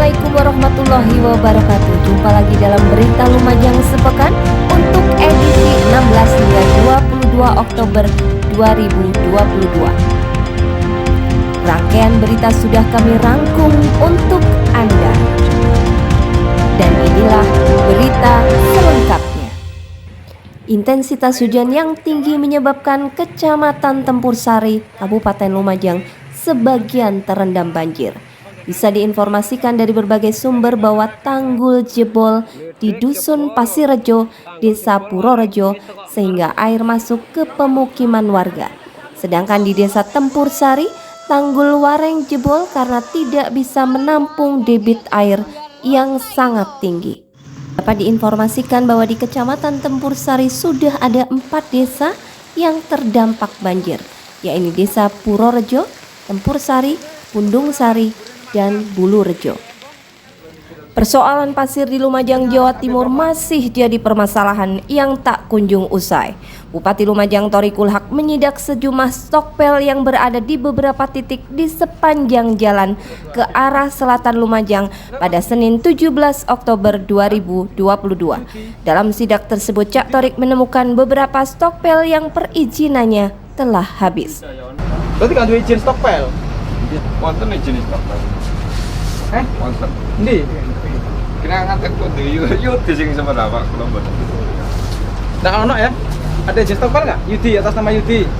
Assalamualaikum warahmatullahi wabarakatuh. Jumpa lagi dalam Berita Lumajang Sepekan untuk edisi 16 hingga 22 Oktober 2022. Rangkaian berita sudah kami rangkum untuk Anda. Dan inilah berita selengkapnya. Intensitas hujan yang tinggi menyebabkan Kecamatan Tempur Sari, Kabupaten Lumajang sebagian terendam banjir. Bisa diinformasikan dari berbagai sumber bahwa tanggul jebol di Dusun Pasirrejo, Desa Purworejo, sehingga air masuk ke pemukiman warga. Sedangkan di Desa Tempur Sari, tanggul wareng jebol karena tidak bisa menampung debit air yang sangat tinggi. Dapat diinformasikan bahwa di Kecamatan Tempur Sari sudah ada 4 desa yang terdampak banjir, yaitu Desa Purworejo, Tempur Sari, Pundung Sari, dan Bulurejo. Persoalan pasir di Lumajang, Jawa Timur masih jadi permasalahan yang tak kunjung usai. Bupati Lumajang Thoriqul Haq menyidak sejumlah stokpel yang berada di beberapa titik di sepanjang jalan ke arah selatan Lumajang pada Senin 17 Oktober 2022. Dalam sidak tersebut, Cak Thorik menemukan beberapa stokpel yang perizinannya telah habis. Berarti kan izin stokpel? Wonten izin stokpel. Wonten. Endi? Kira ngaten kode Yudi sing sebenarnya Pak kula mboten. Nggak ono ya? Ada izin stokpel nggak? Yudi, atas nama Yudi.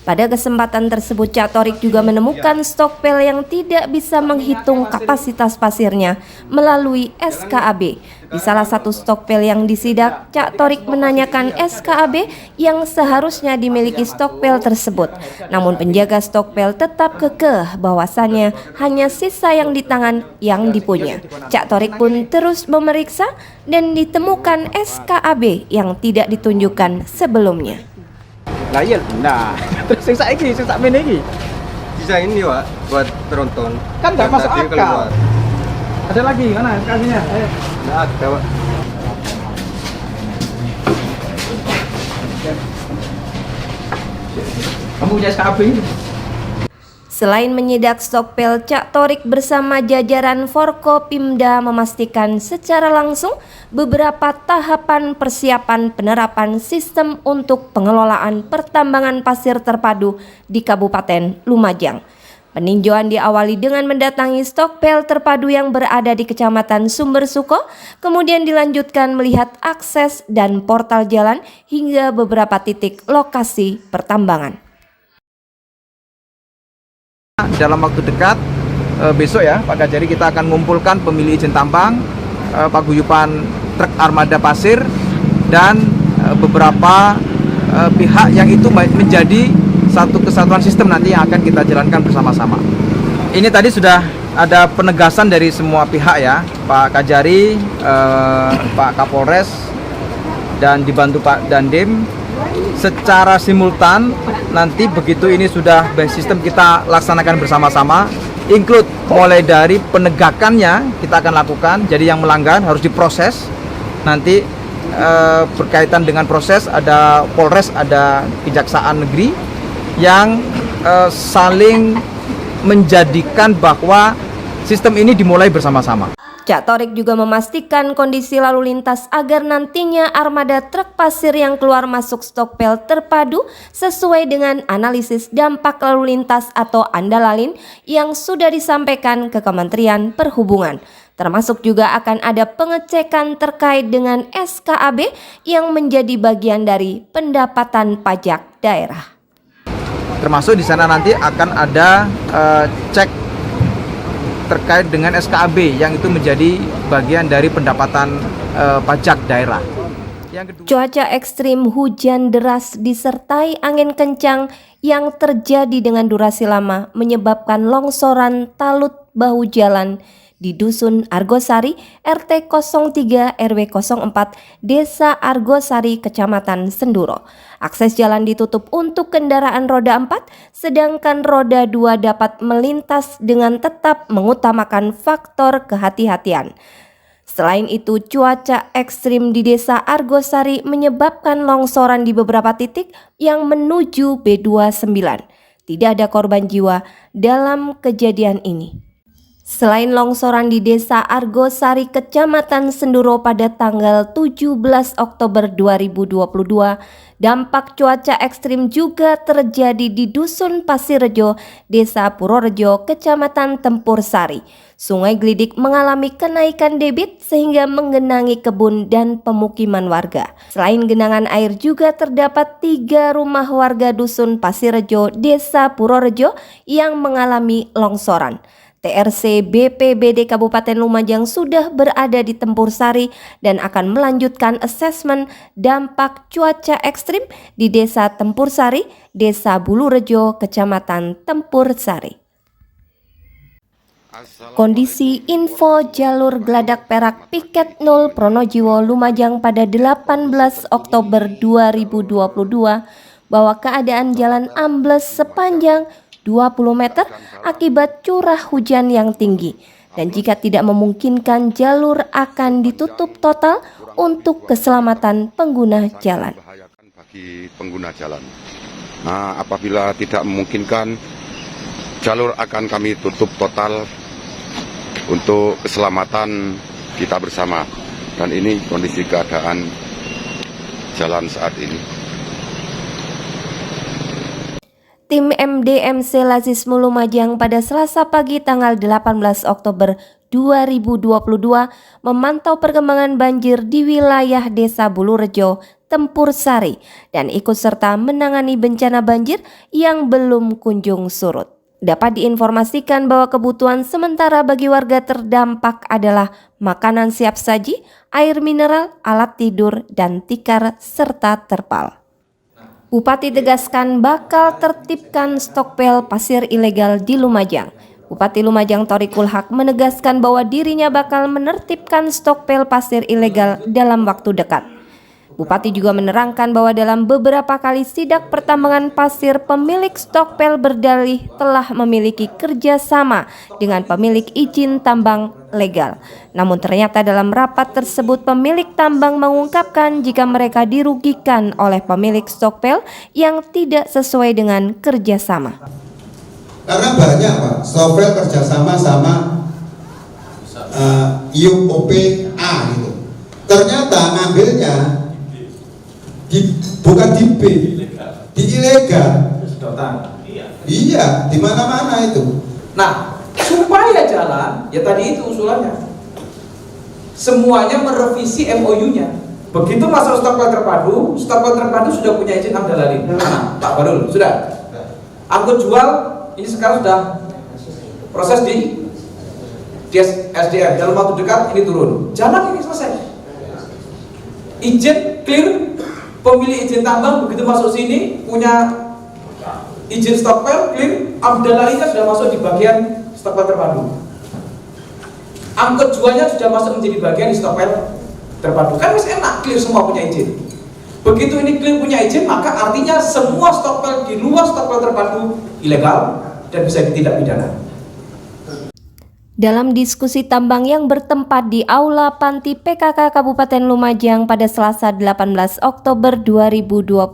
Pada kesempatan tersebut, Cak Thorik juga menemukan stokpel yang tidak bisa menghitung kapasitas pasirnya melalui SKAB. Di salah satu stokpel yang disidak, Cak Thorik menanyakan SKAB yang seharusnya dimiliki stokpel tersebut. Namun penjaga stokpel tetap kekeh bahwasannya hanya sisa yang di tangan yang dipunya. Cak Thorik pun terus memeriksa dan ditemukan SKAB yang tidak ditunjukkan sebelumnya. Lah iya, nah terus sing saiki, sing sakmene iki. Sisa ini Pak buat penonton. Kan nggak Dan masuk tadi akal. keluar. Ada lagi, mana kasihnya? Ayo. Nggak ada Pak. Kamu punya SKAB ini? Selain menyidak stokpel, Cak Thorik bersama jajaran Forkopimda memastikan secara langsung beberapa tahapan persiapan penerapan sistem untuk pengelolaan pertambangan pasir terpadu di Kabupaten Lumajang. Peninjauan diawali dengan mendatangi stokpel terpadu yang berada di Kecamatan Sumbersuko, kemudian dilanjutkan melihat akses dan portal jalan hingga beberapa titik lokasi pertambangan. Dalam waktu dekat besok ya Pak Kajari, kita akan mengumpulkan pemilik izin tambang, paguyuban truk armada pasir, dan beberapa pihak yang itu menjadi satu kesatuan sistem nanti yang akan kita jalankan bersama-sama. Ini tadi sudah ada penegasan dari semua pihak ya, Pak Kajari, Pak Kapolres, dan dibantu Pak Dandim. Secara simultan nanti begitu ini sudah sistem kita laksanakan bersama-sama, include mulai dari penegakannya kita akan lakukan. Jadi yang melanggar harus diproses. Nanti berkaitan dengan proses ada Polres, ada Kejaksaan Negeri yang saling menjadikan bahwa sistem ini dimulai bersama-sama. Cak Thorik juga memastikan kondisi lalu lintas agar nantinya armada truk pasir yang keluar masuk stokpel terpadu sesuai dengan analisis dampak lalu lintas atau ANDALALIN yang sudah disampaikan ke Kementerian Perhubungan. Termasuk juga akan ada pengecekan terkait dengan SKAB yang menjadi bagian dari pendapatan pajak daerah. Termasuk di sana nanti akan ada cek terkait dengan SKAB yang itu menjadi bagian dari pendapatan pajak daerah. Yang kedua, Cuaca ekstrim, hujan deras disertai angin kencang yang terjadi dengan durasi lama menyebabkan longsoran talut bahu jalan di Dusun Argosari, RT 03 RW 04, Desa Argosari, Kecamatan Senduro. Akses jalan ditutup untuk kendaraan roda 4, sedangkan roda 2 dapat melintas dengan tetap mengutamakan faktor kehati-hatian. Selain itu, cuaca ekstrim di Desa Argosari menyebabkan longsoran di beberapa titik yang menuju B29. Tidak ada korban jiwa dalam kejadian ini. Selain longsoran di Desa Argosari, Kecamatan Senduro pada tanggal 17 Oktober 2022, dampak cuaca ekstrim juga terjadi di Dusun Pasirrejo, Desa Purworejo, Kecamatan Tempur Sari. Sungai Glidik mengalami kenaikan debit sehingga menggenangi kebun dan pemukiman warga. Selain genangan air juga terdapat 3 rumah warga Dusun Pasirrejo, Desa Purworejo yang mengalami longsoran. TRC BPBD Kabupaten Lumajang sudah berada di Tempur Sari dan akan melanjutkan asesmen dampak cuaca ekstrim di Desa Tempur Sari, Desa Bulurejo, Kecamatan Tempur Sari. Kondisi info jalur Geladak Perak Piket 0 Pronojiwo Lumajang pada 18 Oktober 2022 bahwa keadaan jalan ambles sepanjang 20 meter akibat curah hujan yang tinggi, dan jika tidak memungkinkan jalur akan ditutup total untuk keselamatan pengguna jalan. Bagi pengguna jalan. Nah, apabila tidak memungkinkan, jalur akan kami tutup total untuk keselamatan kita bersama. Dan ini kondisi keadaan jalan saat ini. Tim MDMC Lazismu Lumajang pada Selasa pagi tanggal 18 Oktober 2022 memantau perkembangan banjir di wilayah Desa Bulurejo, Tempur Sari, dan ikut serta menangani bencana banjir yang belum kunjung surut. Dapat diinformasikan bahwa kebutuhan sementara bagi warga terdampak adalah makanan siap saji, air mineral, alat tidur, dan tikar, serta terpal. Bupati tegaskan bakal tertibkan stokpel pasir ilegal di Lumajang. Bupati Lumajang Thoriqul Haq menegaskan bahwa dirinya bakal menertibkan stokpel pasir ilegal dalam waktu dekat. Bupati juga menerangkan bahwa dalam beberapa kali sidak pertambangan pasir, pemilik stokpel berdalih telah memiliki kerjasama dengan pemilik izin tambang legal. Namun ternyata dalam rapat tersebut pemilik tambang mengungkapkan jika mereka dirugikan oleh pemilik stokpel yang tidak sesuai dengan kerjasama. Karena banyak Pak, stokpel kerjasama sama IUOPA gitu. Ternyata ngambilnya bukan di B, di ilegal. Iya, di mana-mana itu. Nah, supaya jalan, ya tadi itu usulannya. Semuanya merevisi MOU-nya. Begitu masuk stokpel terpadu sudah punya izin Amdal Lalin. Nah, Pak Barul, sudah. Angkut jual, ini sekarang sudah proses di SDM. Dalam waktu dekat ini turun. Jalan ini selesai. Izin clear. Pemilik izin tambang begitu masuk sini punya izin stokpel clear, Amdal Lalin sudah masuk di bagian stokpel terpadu. Angkut jualnya sudah masuk menjadi bagian di stokpel terpadu. Kan masih enak, clear semua punya izin. Begitu ini clear punya izin, maka artinya semua stokpel di luar stokpel terpadu ilegal dan bisa ditindak pidana. Dalam diskusi tambang yang bertempat di Aula Panti PKK Kabupaten Lumajang pada Selasa 18 Oktober 2022,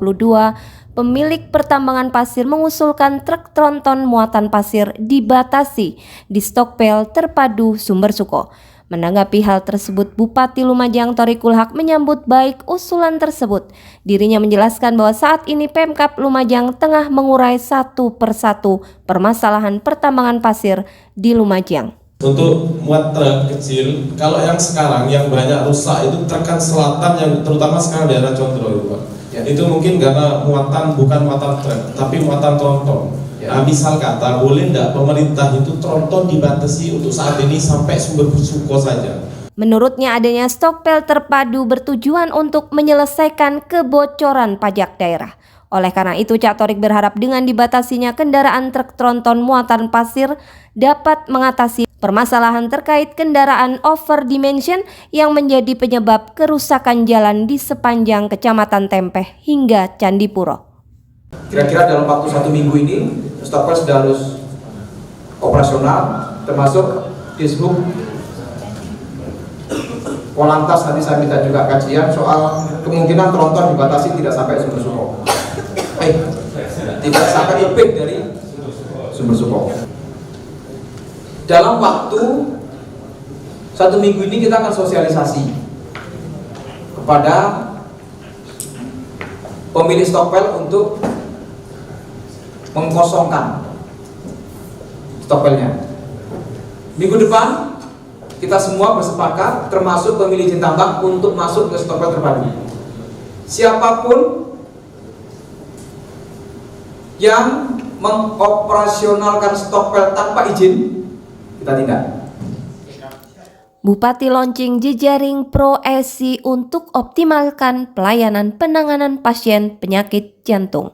pemilik pertambangan pasir mengusulkan truk tronton muatan pasir dibatasi di stokpel terpadu Sumber Suko. Menanggapi hal tersebut, Bupati Lumajang Thoriqul Haq menyambut baik usulan tersebut. Dirinya menjelaskan bahwa saat ini Pemkab Lumajang tengah mengurai satu persatu permasalahan pertambangan pasir di Lumajang. Untuk muat truk kecil, kalau yang sekarang yang banyak rusak itu truk selatan yang terutama sekarang daerah Condro itu Pak. Ya. Itu mungkin karena muatan bukan muatan truk, tapi muatan tronton. Ya. Nah, misal kata boleh enggak pemerintah itu tronton dibatasi untuk saat ini sampai Sumber Suko saja. Menurutnya adanya stokpel terpadu bertujuan untuk menyelesaikan kebocoran pajak daerah. Oleh karena itu, Cak Thorik berharap dengan dibatasinya kendaraan truk tronton muatan pasir dapat mengatasi permasalahan terkait kendaraan overdimension yang menjadi penyebab kerusakan jalan di sepanjang Kecamatan Tempeh hingga Candipuro. Kira-kira dalam waktu 1 minggu ini, stokpel sudah harus operasional, termasuk Dishub Polantas. Nanti saya minta juga kajian soal kemungkinan tronton dibatasi tidak sampai Sumber Suko. Tidak sampai lebih dari sumber Suko. Dalam waktu 1 minggu ini kita akan sosialisasi kepada pemilik stokpel untuk mengkosongkan stokpelnya. Minggu depan kita semua bersepakat, termasuk pemilik izin tambang, untuk masuk ke stokpel terpadu. Siapapun yang mengoperasionalkan stokpel tanpa izin, kita tindak. Bupati launching jejaring Pro-ESI untuk optimalkan pelayanan penanganan pasien penyakit jantung.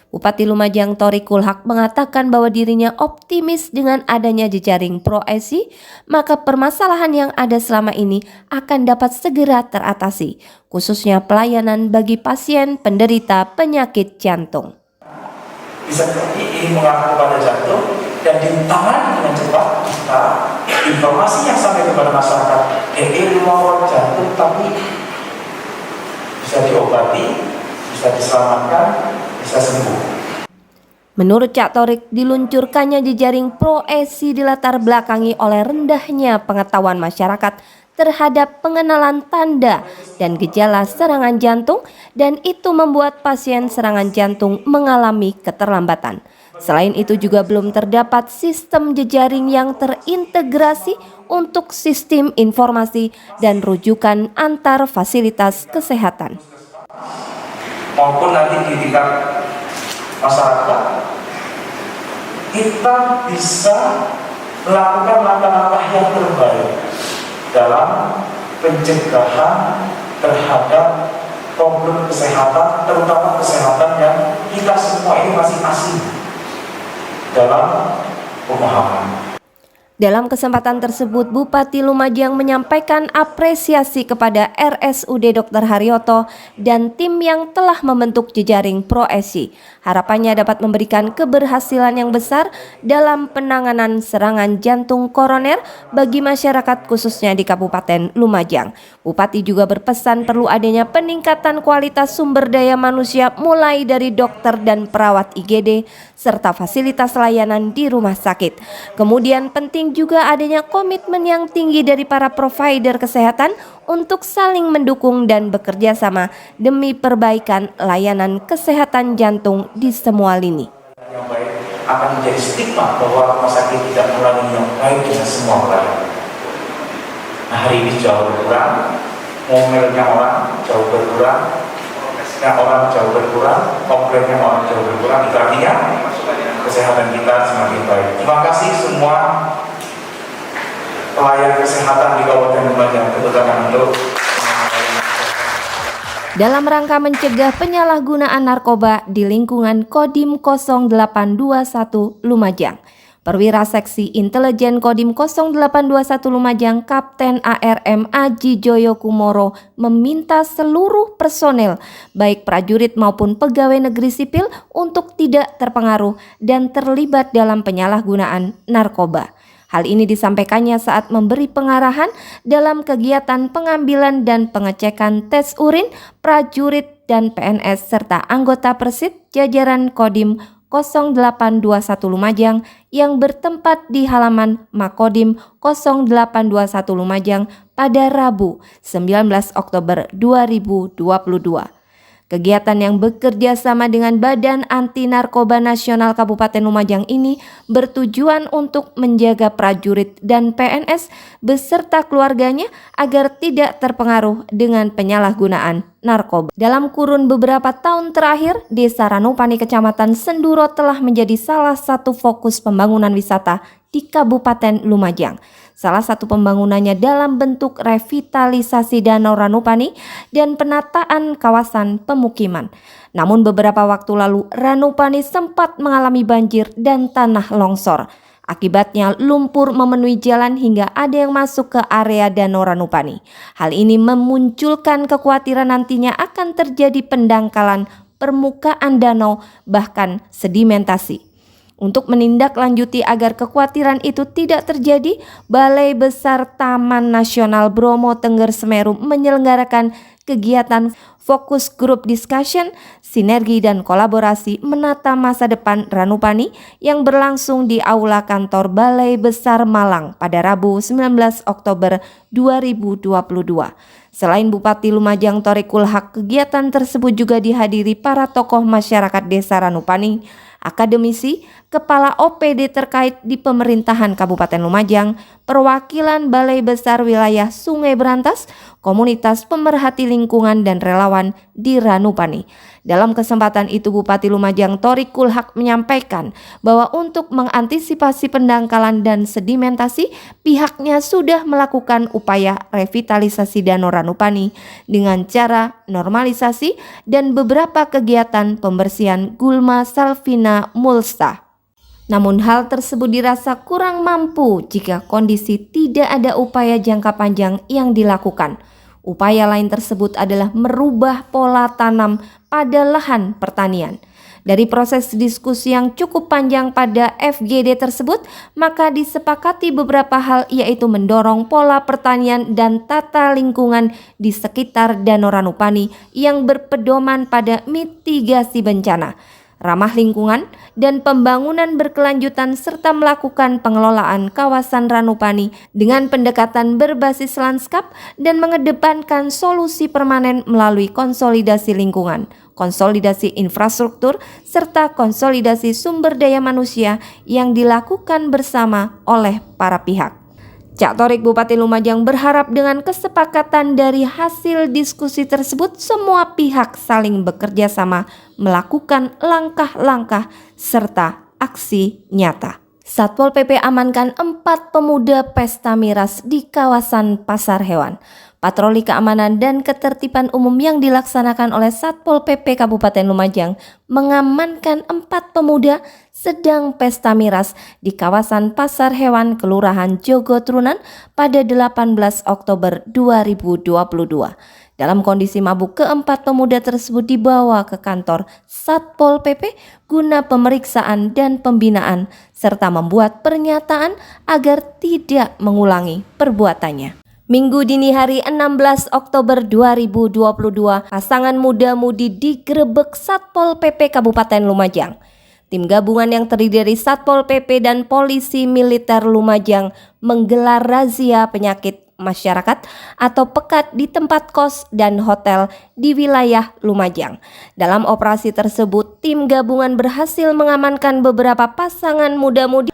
Bupati Lumajang Thoriq Kulhak mengatakan bahwa dirinya optimis dengan adanya jejaring Pro-ESI, maka permasalahan yang ada selama ini akan dapat segera teratasi, khususnya pelayanan bagi pasien penderita penyakit jantung. Bisa jadi ini mengarah kepada jantung dan ditangani dengan cepat, kita informasi yang sampai kepada masyarakat luar jantung tapi bisa diobati, bisa diselamatkan, bisa sembuh. Menurut Cak Thoriq, diluncurkannya jejaring Pro-ESI dilatar belakangi oleh rendahnya pengetahuan masyarakat terhadap pengenalan tanda dan gejala serangan jantung, dan itu membuat pasien serangan jantung mengalami keterlambatan. Selain itu juga belum terdapat sistem jejaring yang terintegrasi untuk sistem informasi dan rujukan antar fasilitas kesehatan. Maupun nanti di tingkat masyarakat, kita bisa melakukan langkah-langkah yang terbaik dalam pencegahan terhadap problem kesehatan, terutama kesehatan yang kita semua ini masih asing dalam pemahaman. Dalam kesempatan tersebut, Bupati Lumajang menyampaikan apresiasi kepada RSUD Dr. Haryoto dan tim yang telah membentuk jejaring Pro-ESI. Harapannya dapat memberikan keberhasilan yang besar dalam penanganan serangan jantung koroner bagi masyarakat khususnya di Kabupaten Lumajang. Bupati juga berpesan perlu adanya peningkatan kualitas sumber daya manusia mulai dari dokter dan perawat IGD serta fasilitas layanan di rumah sakit. Kemudian penting juga adanya komitmen yang tinggi dari para provider kesehatan untuk saling mendukung dan bekerja sama demi perbaikan layanan kesehatan jantung di semua lini. Yang baik akan menjadi stigma bahwa rumah sakit tidak melayani yang baik dengan semua pelayanan. Nah, hari ini jauh berkurang, ngomelnya orang jauh berkurang, prosesnya orang jauh berkurang, komplainnya orang jauh berkurang. Itu artinya kesehatan kita semakin baik. Terima kasih semua pelayan kesehatan di Kabupaten Lumajang, terutama untuk dalam rangka mencegah penyalahgunaan narkoba di lingkungan Kodim 0821 Lumajang. Perwira Seksi Intelijen Kodim 0821 Lumajang Kapten ARM Aji Joyo Kumoro meminta seluruh personel, baik prajurit maupun pegawai negeri sipil, untuk tidak terpengaruh dan terlibat dalam penyalahgunaan narkoba. Hal ini disampaikannya saat memberi pengarahan dalam kegiatan pengambilan dan pengecekan tes urin prajurit dan PNS serta anggota Persit jajaran Kodim 0821 Lumajang yang bertempat di halaman Makodim 0821 Lumajang pada Rabu 19 Oktober 2022. Kegiatan yang bekerja sama dengan Badan Anti Narkoba Nasional Kabupaten Lumajang ini bertujuan untuk menjaga prajurit dan PNS beserta keluarganya agar tidak terpengaruh dengan penyalahgunaan narkoba. Dalam kurun beberapa tahun terakhir, Desa Ranupani Kecamatan Senduro telah menjadi salah satu fokus pembangunan wisata di Kabupaten Lumajang. Salah satu pembangunannya dalam bentuk revitalisasi Danau Ranupani dan penataan kawasan pemukiman. Namun beberapa waktu lalu Ranupani sempat mengalami banjir dan tanah longsor. Akibatnya lumpur memenuhi jalan hingga ada yang masuk ke area Danau Ranupani. Hal ini memunculkan kekhawatiran nantinya akan terjadi pendangkalan permukaan danau bahkan sedimentasi. Untuk menindaklanjuti agar kekhawatiran itu tidak terjadi, Balai Besar Taman Nasional Bromo Tengger Semeru menyelenggarakan kegiatan fokus group discussion, sinergi dan kolaborasi menata masa depan Ranupani yang berlangsung di Aula Kantor Balai Besar Malang pada Rabu 19 Oktober 2022. Selain Bupati Lumajang Thoriqul Haq, kegiatan tersebut juga dihadiri para tokoh masyarakat Desa Ranupani, akademisi, kepala OPD terkait di pemerintahan Kabupaten Lumajang, perwakilan Balai Besar Wilayah Sungai Berantas, komunitas pemerhati lingkungan dan relawan di Ranupani. Dalam kesempatan itu Bupati Lumajang Thoriqul Haq menyampaikan bahwa untuk mengantisipasi pendangkalan dan sedimentasi, pihaknya sudah melakukan upaya revitalisasi Danau Ranupani dengan cara normalisasi dan beberapa kegiatan pembersihan gulma salvina mulsa. Namun hal tersebut dirasa kurang mampu jika kondisi tidak ada upaya jangka panjang yang dilakukan. Upaya lain tersebut adalah merubah pola tanam pada lahan pertanian. Dari proses diskusi yang cukup panjang pada FGD tersebut, maka disepakati beberapa hal, yaitu mendorong pola pertanian dan tata lingkungan di sekitar Danau Ranupani yang berpedoman pada mitigasi bencana, ramah lingkungan, dan pembangunan berkelanjutan serta melakukan pengelolaan kawasan Ranupani dengan pendekatan berbasis lanskap dan mengedepankan solusi permanen melalui konsolidasi lingkungan, konsolidasi infrastruktur, serta konsolidasi sumber daya manusia yang dilakukan bersama oleh para pihak. Cak Thorik Bupati Lumajang berharap dengan kesepakatan dari hasil diskusi tersebut semua pihak saling bekerja sama melakukan langkah-langkah serta aksi nyata. Satpol PP amankan 4 pemuda pesta miras di kawasan Pasar Hewan. Patroli keamanan dan ketertiban umum yang dilaksanakan oleh Satpol PP Kabupaten Lumajang mengamankan 4 pemuda sedang pesta miras di kawasan Pasar Hewan Kelurahan Jogotrunan pada 18 Oktober 2022. Dalam kondisi mabuk, keempat pemuda tersebut dibawa ke kantor Satpol PP guna pemeriksaan dan pembinaan serta membuat pernyataan agar tidak mengulangi perbuatannya. Minggu dini hari 16 Oktober 2022, pasangan muda-mudi digerebek Satpol PP Kabupaten Lumajang. Tim gabungan yang terdiri dari Satpol PP dan Polisi Militer Lumajang menggelar razia penyakit masyarakat atau pekat di tempat kos dan hotel di wilayah Lumajang. Dalam operasi tersebut, tim gabungan berhasil mengamankan beberapa pasangan muda-mudi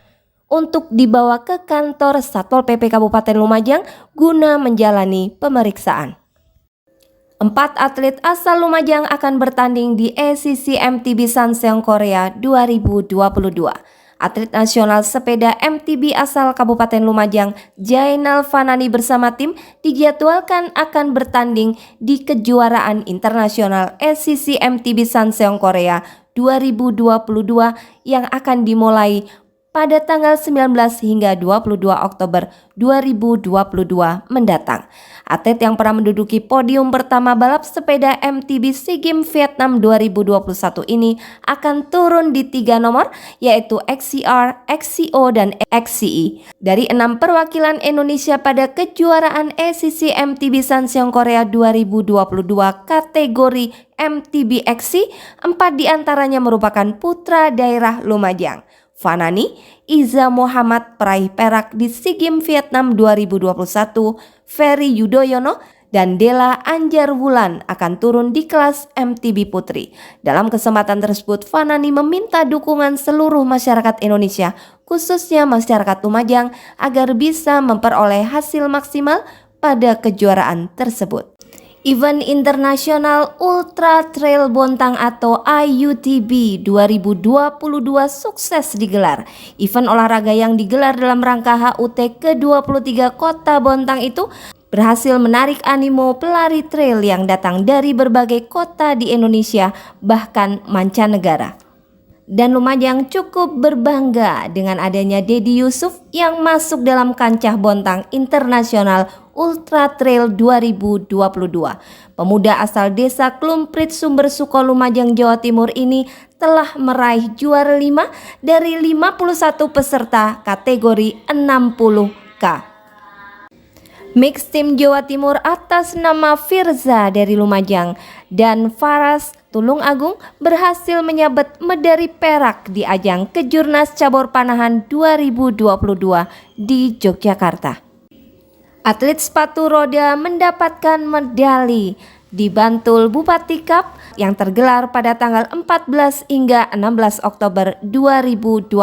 untuk dibawa ke kantor Satpol PP Kabupaten Lumajang guna menjalani pemeriksaan. 4 atlet asal Lumajang akan bertanding di ACC MTB Sanseong Korea 2022. Atlet nasional sepeda MTB asal Kabupaten Lumajang, Jainal Fanani bersama tim dijadwalkan akan bertanding di kejuaraan internasional ACC MTB Sanseong Korea 2022 yang akan dimulai pada tanggal 19 hingga 22 Oktober 2022 mendatang. Atlet yang pernah menduduki podium pertama balap sepeda MTB SEA Games Vietnam 2021 ini akan turun di 3 nomor, yaitu XCR, XCO, dan XCE. Dari 6 perwakilan Indonesia pada kejuaraan ACC MTB Sanseong Korea 2022 kategori MTB XC, 4 diantaranya merupakan putra daerah Lumajang. Fanani, Iza Muhammad peraih perak di SEA Games Vietnam 2021, Ferry Yudhoyono, dan Della Anjarwulan akan turun di kelas MTB Putri. Dalam kesempatan tersebut, Fanani meminta dukungan seluruh masyarakat Indonesia, khususnya masyarakat Lumajang, agar bisa memperoleh hasil maksimal pada kejuaraan tersebut. Event Internasional Ultra Trail Bontang atau IUTB 2022 sukses digelar. Event olahraga yang digelar dalam rangka HUT ke-23 Kota Bontang itu berhasil menarik animo pelari trail yang datang dari berbagai kota di Indonesia, bahkan mancanegara. Dan Lumajang cukup berbangga dengan adanya Dedi Yusuf yang masuk dalam kancah Bontang Internasional Ultra Trail 2022. Pemuda asal desa Klumprit Sumber Suko Lumajang, Jawa Timur ini telah meraih juara 5 dari 51 peserta kategori 60K. Mix tim Jawa Timur atas nama Firza dari Lumajang dan Faras Tulung Agung berhasil menyabet medali perak di ajang Kejurnas Cabur Panahan 2022 di Yogyakarta. Atlet sepatu roda mendapatkan medali di Bantul Bupati Cup yang tergelar pada tanggal 14 hingga 16 Oktober 2022.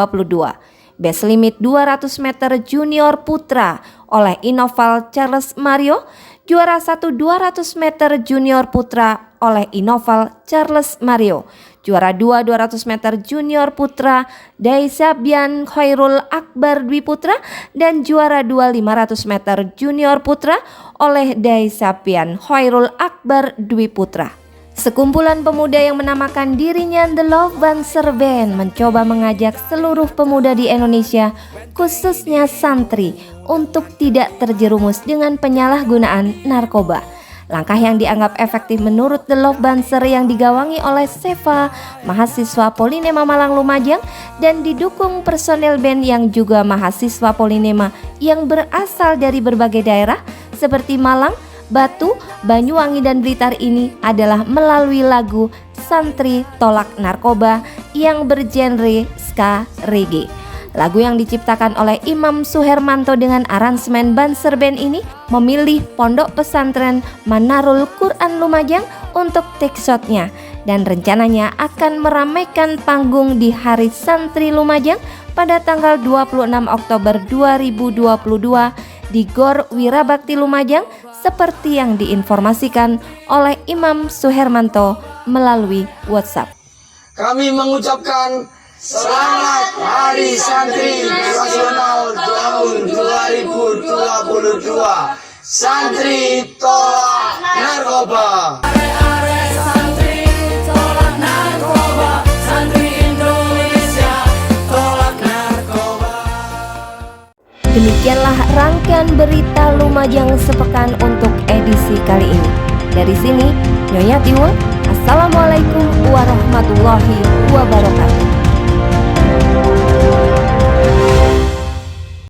Base limit 200 meter junior putra oleh Inoval Charles Mario, juara 1 200 meter junior putra oleh Inoval Charles Mario, juara 2 200 meter junior putra Daisabian Khairul Akbar Dwi Putra, dan juara 2 500 meter junior putra oleh Daisabian Khairul Akbar Dwi Putra. Sekumpulan pemuda yang menamakan dirinya The Love Banser Band mencoba mengajak seluruh pemuda di Indonesia, khususnya santri, untuk tidak terjerumus dengan penyalahgunaan narkoba. Langkah yang dianggap efektif menurut The Love Banser yang digawangi oleh Seva, mahasiswa Polinema Malang Lumajang, dan didukung personel band yang juga mahasiswa Polinema yang berasal dari berbagai daerah seperti Malang, Batu, Banyuwangi, dan Blitar ini adalah melalui lagu Santri Tolak Narkoba yang bergenre ska reggae. Lagu yang diciptakan oleh Imam Suhermanto dengan aransemen Banser Band ini memilih Pondok Pesantren Manarul Quran Lumajang untuk take shotnya, dan rencananya akan meramaikan panggung di Hari Santri Lumajang pada tanggal 26 Oktober 2022 di Gor Wirabakti Lumajang seperti yang diinformasikan oleh Imam Suhermanto melalui WhatsApp. Kami mengucapkan Selamat Hari Santri Nasional tahun 2022. Santri tolak narkoba. Santri tolak narkoba. Santri Indonesia tolak narkoba. Demikianlah rangkaian berita Lumajang sepekan untuk edisi kali ini. Dari sini, Nyonya Tiwul, Assalamualaikum warahmatullahi